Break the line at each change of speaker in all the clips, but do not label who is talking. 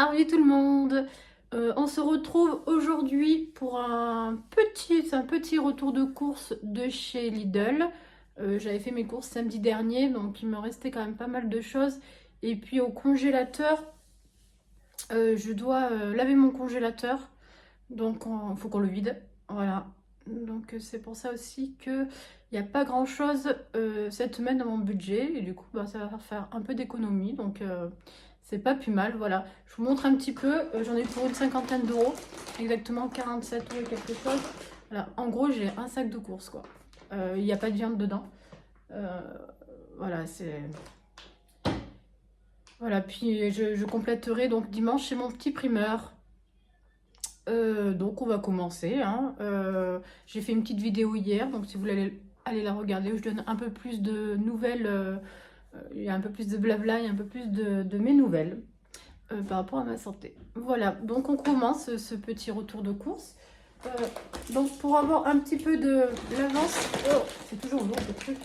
Salut tout le monde. On se retrouve aujourd'hui pour un petit retour de course de chez Lidl. J'avais fait mes courses samedi dernier, donc il me restait quand même pas mal de choses. Et puis au congélateur, je dois laver mon congélateur, donc il faut qu'on le vide. Voilà. Donc c'est pour ça aussi que il n'y a pas grand chose cette semaine dans mon budget, et du coup bah, ça va faire un peu d'économie, donc c'est pas plus mal. Voilà, je vous montre un petit peu. J'en ai pour une cinquantaine d'euros, exactement 47 euros et quelque chose. Voilà, en gros j'ai un sac de courses quoi. Il n'y a pas de viande dedans. Voilà, c'est... Voilà, puis je compléterai donc dimanche chez mon petit primeur. Donc on va commencer, hein. J'ai fait une petite vidéo hier, donc si vous voulez aller la regarder, où je donne un peu plus de nouvelles, il y a un peu plus de blabla, il y a un peu plus de mes nouvelles par rapport à ma santé. Voilà, donc on commence ce petit retour de course. Donc pour avoir un petit peu de l'avance... Oh, c'est toujours lourd ce truc.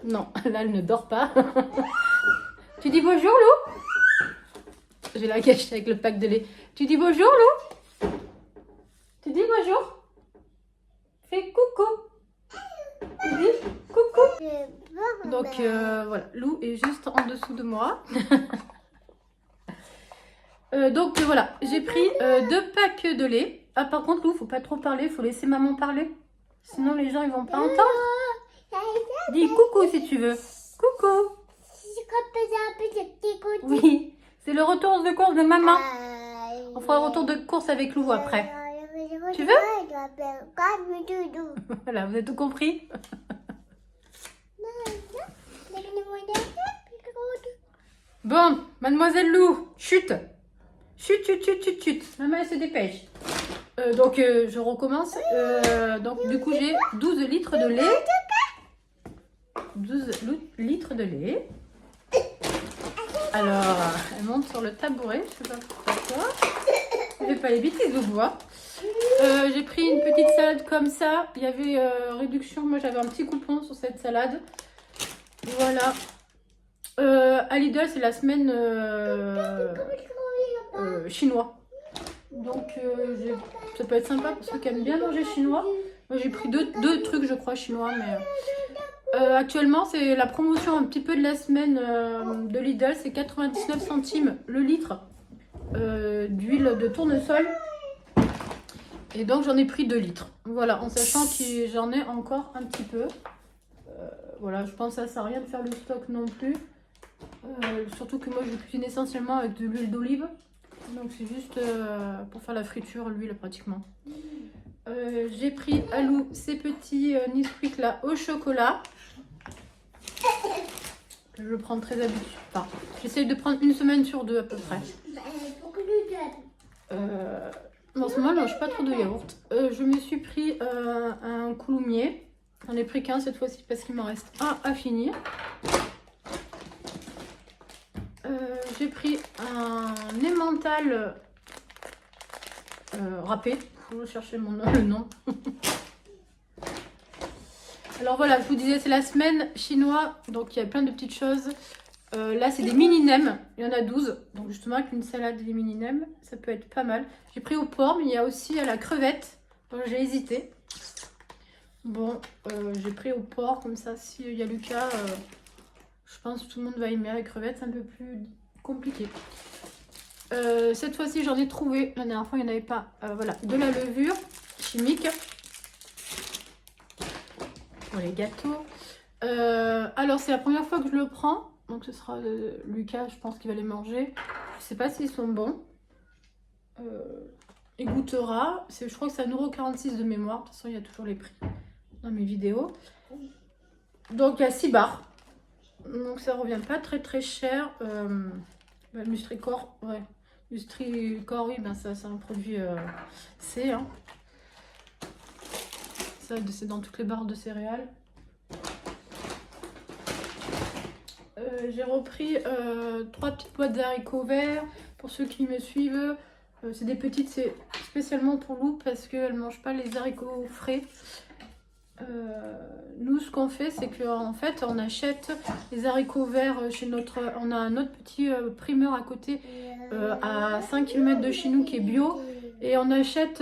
Non, là elle ne dort pas. Tu dis bonjour Lou? Je vais la cacher avec le pack de lait. Tu dis bonjour Lou? Tu dis bonjour? Fais coucou. Tu dis coucou. Donc voilà, Lou est juste en dessous de moi. Donc voilà, j'ai pris 2 packs de lait. Ah par contre Lou, faut pas trop parler, faut laisser maman parler. Sinon les gens ils vont pas entendre. Dis coucou si tu veux. Coucou. Oui, c'est le retour de course de maman. On fera un retour de course avec Lou après. Tu veux? Voilà, vous avez tout compris? Bon, mademoiselle Lou, chut. Chut, chut, chut, chut, chut. Maman, elle se dépêche. Donc, je recommence. Donc, du coup, j'ai 12 litres de lait. 12 litres de lait. Alors, elle monte sur le tabouret. Je sais pas pourquoi. Je fais pas les bêtises au bois. J'ai pris une petite salade comme ça. Il y avait réduction. Moi, j'avais un petit coupon sur cette salade. Voilà. À Lidl, c'est la semaine chinois. Donc, ça peut être sympa pour ceux qui aiment bien manger chinois. Moi, j'ai pris deux trucs, je crois, chinois. Mais actuellement, c'est la promotion un petit peu de la semaine de Lidl. C'est 99 centimes le litre d'huile de tournesol. Et donc, j'en ai pris 2 litres. Voilà, en sachant que j'en ai encore un petit peu. Voilà, je pense que ça sert à rien de faire le stock non plus. Surtout que moi, je cuisine essentiellement avec de l'huile d'olive. Donc, c'est juste pour faire la friture, l'huile pratiquement. J'ai pris à Lou ces petits Nesquik là au chocolat. Je prends très habitué. Enfin, j'essaye de prendre une semaine sur 2 à peu près. En ce moment, je ne mange pas trop de yaourt. Je me suis pris un coulommier. J'en ai pris qu'un cette fois-ci parce qu'il m'en reste un à finir. J'ai pris un emmental râpé. Il faut chercher le nom. Alors voilà, je vous disais, c'est la semaine chinois. Donc il y a plein de petites choses. Là, c'est des mini nems. Il y en a 12. Donc justement, avec une salade des mini nems, ça peut être pas mal. J'ai pris au porc, mais il y a aussi à la crevette. Donc j'ai hésité. Bon, j'ai pris au porc, comme ça, s'il y a Lucas, je pense que tout le monde va aimer. La crevette, c'est un peu plus compliqué. Cette fois-ci, j'en ai trouvé. La dernière fois, il n'y en avait pas. Voilà, de la levure chimique. Pour les gâteaux. Alors, c'est la première fois que je le prends. Donc, ce sera Lucas, je pense qu'il va les manger. Je sais pas s'ils sont bons. Il goûtera. Je crois que c'est 1,46 € de mémoire. De toute façon, il y a toujours les prix dans mes vidéos. Donc, il y a 6 barres. Donc, ça revient pas très très cher. Nutri-Score, ouais. Nutri-Score, oui, ben ça c'est un produit C. Hein. Ça, c'est dans toutes les barres de céréales. J'ai repris 3 petites boîtes d'haricots verts. Pour ceux qui me suivent, c'est des petites, c'est spécialement pour Lou parce qu'elle ne mange pas les haricots frais. Nous, ce qu'on fait, c'est qu'en fait, on achète les haricots verts chez notre... On a un autre petit primeur à côté, à 5 km de chez nous, qui est bio. Et on achète,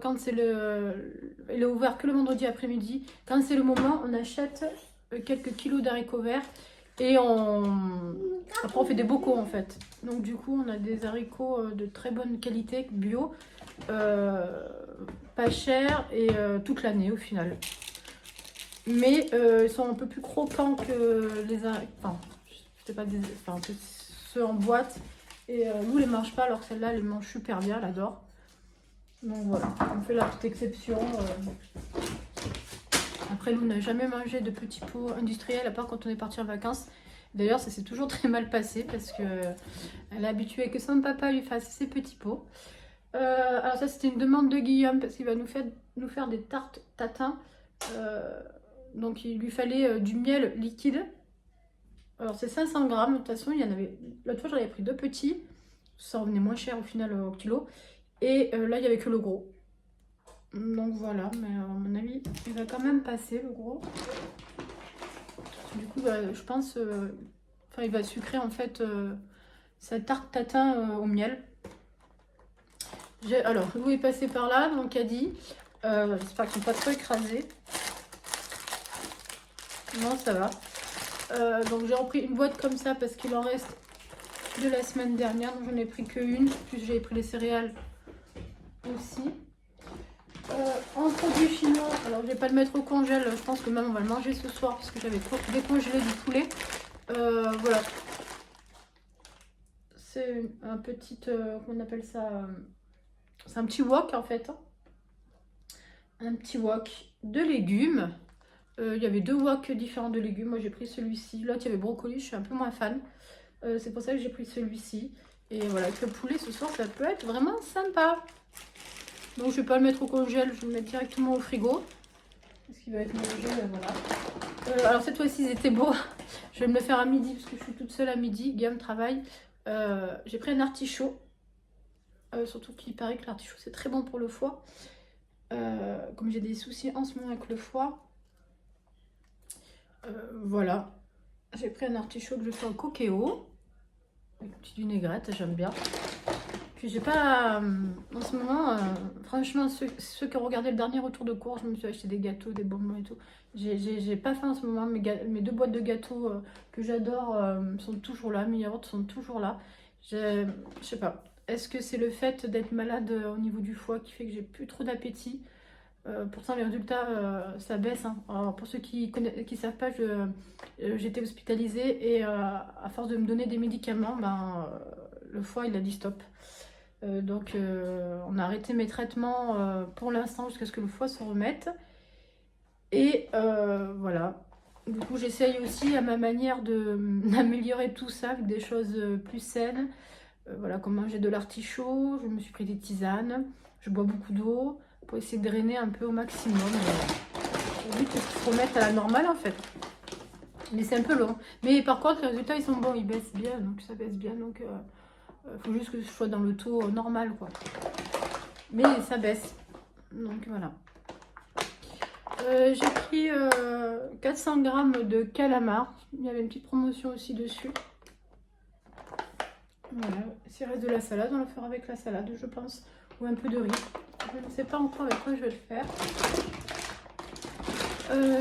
quand c'est le... Il est ouvert que le vendredi après-midi. Quand c'est le moment, on achète quelques kilos d'haricots verts. Et après, on fait des bocaux, en fait. Donc, du coup, on a des haricots de très bonne qualité, bio. Pas cher et toute l'année, au final. Mais ils sont un peu plus croquants que les enfin, c'est pas des, enfin, que ceux en boîte. Et Lou les mange pas alors que celle-là elle les mange super bien, elle adore. Donc voilà, on fait la petite exception. Après Lou n'a jamais mangé de petits pots industriels à part quand on est parti en vacances. D'ailleurs ça s'est toujours très mal passé parce que elle est habituée que son papa lui fasse ses petits pots. Alors ça c'était une demande de Guillaume parce qu'il va nous faire des tartes tatin. Donc il lui fallait du miel liquide. Alors c'est 500 grammes. De toute façon, il y en avait. L'autre fois, j'en avais pris 2 petits. Ça revenait moins cher au final au kilo. Et là, il n'y avait que le gros. Donc voilà, mais à mon avis, il va quand même passer le gros. Du coup, bah, je pense. Enfin, il va sucrer en fait sa tarte tatin au miel. Alors, Lou est passé par là, donc a dit. J'espère qu'ils ne sont pas trop écrasés. Non, ça va. Donc j'ai repris une boîte comme ça parce qu'il en reste de la semaine dernière. Donc j'en ai pris qu'une. Plus j'ai pris les céréales aussi. En produit chinois, alors je vais pas le mettre au congèle. Je pense que même on va le manger ce soir parce que j'avais décongelé du poulet. Voilà. C'est un petit, comment on appelle ça, c'est un petit wok en fait. Hein. Un petit wok de légumes. Il y avait 2 woks différents de légumes. Moi j'ai pris celui-ci. L'autre il y avait brocoli, je suis un peu moins fan. C'est pour ça que j'ai pris celui-ci. Et voilà, avec le poulet ce soir, ça peut être vraiment sympa. Donc je vais pas le mettre au congèle, je vais le mettre directement au frigo. Parce qu'il va être mangé, voilà. Alors cette fois-ci, ils étaient beaux. Je vais me le faire à midi parce que je suis toute seule à midi. Guillaume travaille. J'ai pris un artichaut. Surtout qu'il paraît que l'artichaut, c'est très bon pour le foie. Comme j'ai des soucis en ce moment avec le foie. Voilà. J'ai pris un artichaut que je fais en coquéo. Une petite vinaigrette, j'aime bien. Puis j'ai pas... en ce moment, franchement, ceux qui ont regardé le dernier retour de course, je me suis acheté des gâteaux, des bonbons et tout. J'ai pas faim en ce moment. Mes 2 boîtes de gâteaux que j'adore sont toujours là. Mes yaourts sont toujours là. Je sais pas. Est-ce que c'est le fait d'être malade au niveau du foie qui fait que j'ai plus trop d'appétit? Pourtant, les résultats, ça baisse. Hein. Alors, pour ceux qui savent pas, j'étais hospitalisée et à force de me donner des médicaments, le foie, il a dit stop. Donc, on a arrêté mes traitements pour l'instant jusqu'à ce que le foie se remette. Et voilà. Du coup, j'essaye aussi à ma manière d'améliorer tout ça avec des choses plus saines. Voilà, comme manger de l'artichaut, je me suis pris des tisanes, je bois beaucoup d'eau pour essayer de drainer un peu au maximum. Le but, c'est qu'ils se remettent à la normale en fait. Mais c'est un peu long. Mais par contre, les résultats, ils sont bons, ils baissent bien, donc ça baisse bien. Donc, faut juste que je sois dans le taux normal, quoi. Mais ça baisse. Donc, voilà. J'ai pris 400 grammes de calamar. Il y avait une petite promotion aussi dessus. Voilà. S'il reste de la salade, on le fera avec la salade, je pense. Ou un peu de riz. Je ne sais pas encore avec quoi je vais le faire.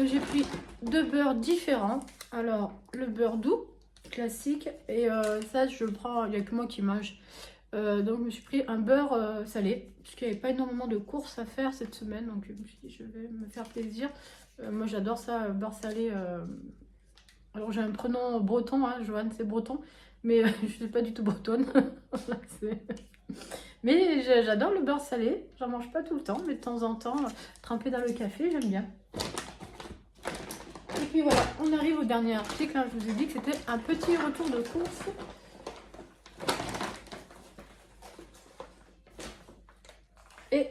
J'ai pris 2 beurres différents. Alors, le beurre doux, classique. Et ça, je le prends, il n'y a que moi qui mange. Donc, je me suis pris un beurre salé. Parce qu'il n'y avait pas énormément de courses à faire cette semaine. Donc, je me suis dit, je vais me faire plaisir. Moi, j'adore ça, beurre salé. Alors, j'ai un prénom breton, hein, Joanne, c'est breton. Mais je ne suis pas du tout bretonne. Mais j'adore le beurre salé. J'en mange pas tout le temps, mais de temps en temps, trempé dans le café, j'aime bien. Et puis voilà, on arrive au dernier article. Hein. Je vous ai dit que c'était un petit retour de course. Et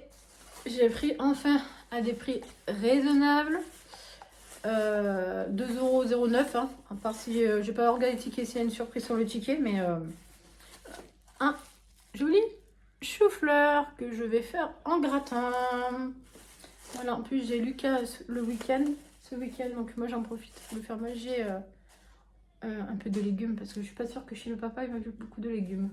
j'ai pris enfin à des prix raisonnables. 2,09 €. Hein. À part si j'ai pas regardé le ticket, s'il y a une surprise sur le ticket. Mais un joli chou-fleur que je vais faire en gratin. Voilà, en plus j'ai Lucas le week-end, ce week-end, donc moi j'en profite pour lui faire manger un peu de légumes parce que je suis pas sûre que chez le papa il mange beaucoup de légumes.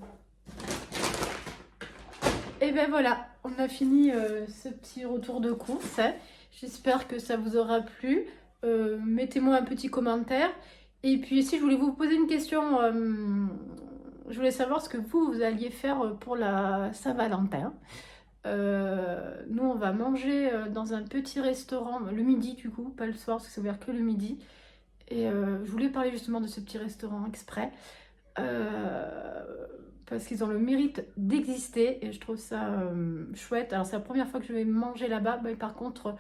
Et ben voilà, on a fini ce petit retour de course. Hein. J'espère que ça vous aura plu. Mettez-moi un petit commentaire. Et puis si je voulais vous poser une question, je voulais savoir ce que vous alliez faire pour la Saint-Valentin. Nous on va manger dans un petit restaurant, le midi du coup, pas le soir parce que c'est ouvert que le midi. Et je voulais parler justement de ce petit restaurant exprès. Parce qu'ils ont le mérite d'exister et je trouve ça chouette. Alors c'est la première fois que je vais manger là-bas, mais par contre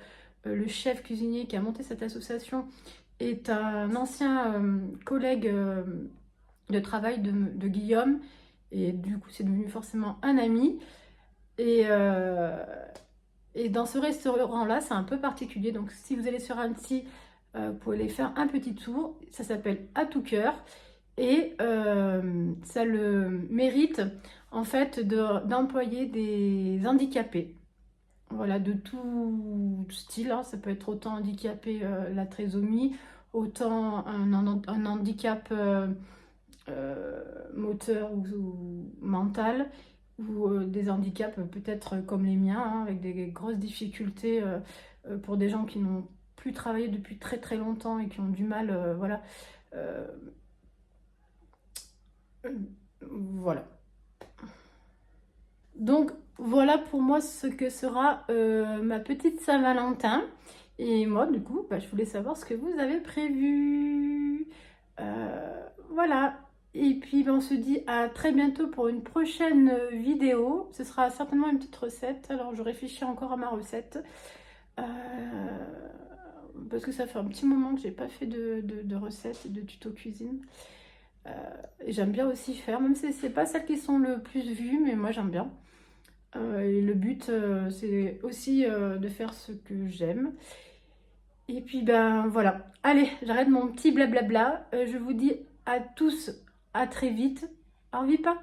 le chef cuisinier qui a monté cette association est un ancien collègue de travail de Guillaume et du coup c'est devenu forcément un ami. Et, dans ce restaurant-là, c'est un peu particulier. Donc si vous allez sur Annecy, vous pouvez aller faire un petit tour. Ça s'appelle À tout cœur. Et ça le mérite en fait d'employer des handicapés. Voilà, de tout style. Hein. Ça peut être autant handicapé la trisomie, autant un handicap moteur ou mental, ou des handicaps peut-être comme les miens, hein, avec des grosses difficultés pour des gens qui n'ont plus travaillé depuis très très longtemps et qui ont du mal, voilà. Voilà. Donc voilà pour moi ce que sera ma petite Saint-Valentin. Et moi du coup, je voulais savoir ce que vous avez prévu. Voilà. Et puis on se dit à très bientôt pour une prochaine vidéo. Ce sera certainement une petite recette. Alors je réfléchis encore à ma recette. Parce que ça fait un petit moment que j'ai pas fait de recette, de tuto cuisine. J'aime bien aussi faire, même si c'est pas celles qui sont le plus vues, mais moi j'aime bien. Et le but, c'est aussi de faire ce que j'aime. Et puis ben voilà. Allez, j'arrête mon petit blablabla. Je vous dis à tous à très vite. Au revoir.